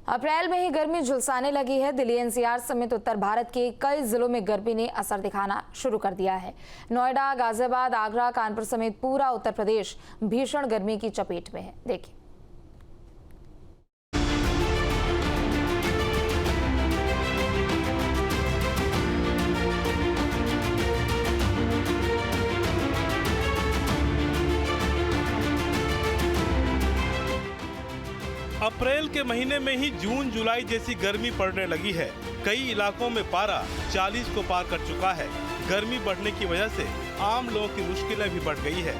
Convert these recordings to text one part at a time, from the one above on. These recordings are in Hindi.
अप्रैल में ही गर्मी झुलसाने लगी है। दिल्ली एनसीआर समेत उत्तर भारत के कई जिलों में गर्मी ने असर दिखाना शुरू कर दिया है। नोएडा, गाजियाबाद, आगरा, कानपुर समेत पूरा उत्तर प्रदेश भीषण गर्मी की चपेट में है। देखिए। अप्रैल के महीने में ही जून जुलाई जैसी गर्मी पड़ने लगी है। कई इलाकों में पारा 40 को पार कर चुका है। गर्मी बढ़ने की वजह से आम लोगों की मुश्किलें भी बढ़ गई है।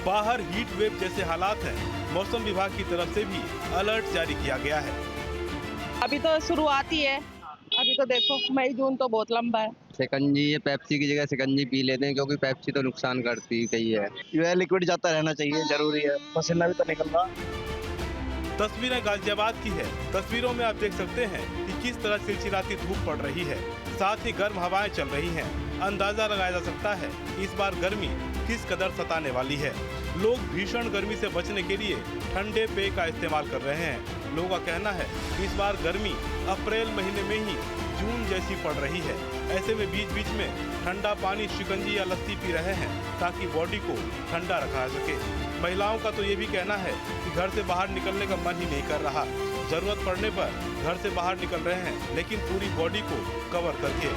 बाहर हीट वेव जैसे हालात हैं। मौसम विभाग की तरफ से भी अलर्ट जारी किया गया है। अभी तो शुरुआत ही है। अभी तो देखो मई जून तो बहुत लंबा है। शिकंजी या पेप्सी की जगह शिकंजी पी लेते हैं, क्योंकि पेप्सी तो नुकसान करती ही है। यह लिक्विड जाता रहना चाहिए, जरूरी है। पसीना भी तो निकल रहा। तस्वीरें गाजियाबाद की है। तस्वीरों में आप देख सकते हैं कि किस तरह चिलचिलाती धूप पड़ रही है, साथ ही गर्म हवाएं चल रही हैं। अंदाजा लगाया जा सकता है इस बार गर्मी किस कदर सताने वाली है। लोग भीषण गर्मी से बचने के लिए ठंडे पेय का इस्तेमाल कर रहे हैं। लोगों का कहना है कि इस बार गर्मी अप्रैल महीने में ही जून जैसी पड़ रही है। ऐसे में बीच बीच में ठंडा पानी, शिकंजी या लस्सी पी रहे हैं ताकि बॉडी को ठंडा रखा जा सके। महिलाओं का तो ये भी कहना है कि घर से बाहर निकलने का मन ही नहीं कर रहा। जरूरत पड़ने पर घर से बाहर निकल रहे हैं, लेकिन पूरी बॉडी को कवर करके।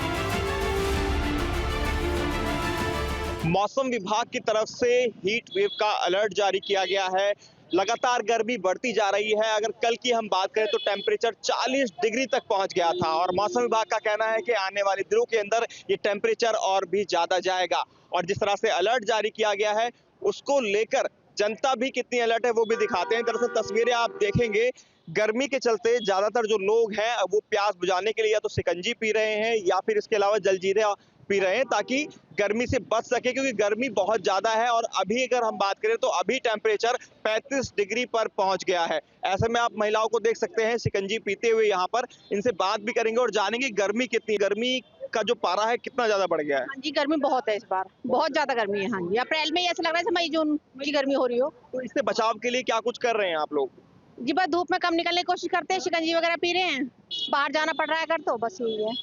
मौसम विभाग की तरफ से हीट वेव का अलर्ट जारी किया गया है। लगातार गर्मी बढ़ती जा रही है। अगर कल की हम बात करें तो टेम्परेचर 40 डिग्री तक पहुंच गया था और मौसम विभाग का कहना है कि आने वाले दिनों के अंदर ये टेम्परेचर और भी ज्यादा जाएगा। और जिस तरह से अलर्ट जारी किया गया है उसको लेकर जनता भी कितनी अलर्ट है वो भी दिखाते हैं। दरअसल तस्वीरें आप देखेंगे, गर्मी के चलते ज्यादातर जो लोग हैं वो प्यास बुझाने के लिए या तो शिकंजी पी रहे हैं या फिर इसके अलावा जलजीरा पी रहे हैं ताकि गर्मी से बच सके, क्योंकि गर्मी बहुत ज्यादा है। और अभी अगर हम बात करें तो अभी टेम्परेचर 35 डिग्री पर पहुंच गया है। ऐसे में आप महिलाओं को देख सकते हैं शिकंजी पीते हुए यहाँ पर। इनसे बात भी करेंगे और जानेंगे गर्मी का जो पारा है कितना ज्यादा बढ़ गया है। हाँ जी, गर्मी बहुत है इस बार, बहुत ज्यादा गर्मी है। हाँ जी, अप्रैल में ऐसा लग रहा है मई जून की गर्मी हो रही हो। तो इससे बचाव के लिए क्या कुछ कर रहे हैं आप लोग? जी बस धूप में कम निकलने की कोशिश करते हैं, शिकंजी वगैरह पी रहे हैं। बाहर जाना पड़ रहा है अगर तो बस यही है।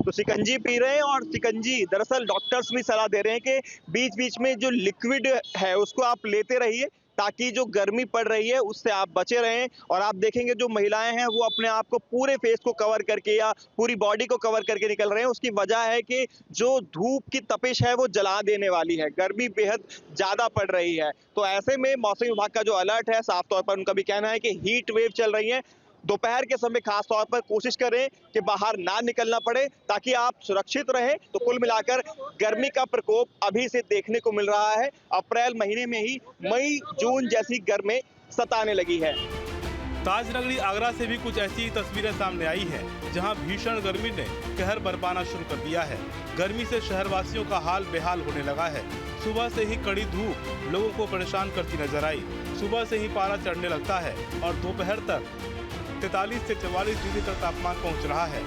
तो शिकंजी पी रहे हैं और शिकंजी दरअसल डॉक्टर्स भी सलाह दे रहे हैं कि बीच बीच में जो लिक्विड है उसको आप लेते रहिए ताकि जो गर्मी पड़ रही है उससे आप बचे रहें। और आप देखेंगे जो महिलाएं हैं वो अपने आप को पूरे फेस को कवर करके या पूरी बॉडी को कवर करके निकल रहे हैं। उसकी वजह है कि जो धूप की तपिश है वो जला देने वाली है। गर्मी बेहद ज्यादा पड़ रही है। तो ऐसे में मौसम विभाग का जो अलर्ट है, साफ तौर पर उनका भी कहना है कि हीट वेव चल रही है। दोपहर के समय खास तौर पर कोशिश करें कि बाहर ना निकलना पड़े ताकि आप सुरक्षित रहें। तो कुल मिलाकर गर्मी का प्रकोप अभी से देखने को मिल रहा है। अप्रैल महीने में ही मई जून जैसी गर्मी सताने लगी है। ताजनगरी आगरा से भी कुछ ऐसी ही तस्वीरें सामने आई हैं, जहां भीषण गर्मी ने कहर बरपाना शुरू कर दिया है। गर्मी से शहरवासियों का हाल बेहाल होने लगा है। सुबह से ही कड़ी धूप लोगों को परेशान करती नजर आई। सुबह से ही पारा चढ़ने लगता है और दोपहर तक 43 से 44 डिग्री तक तापमान पहुंच रहा है।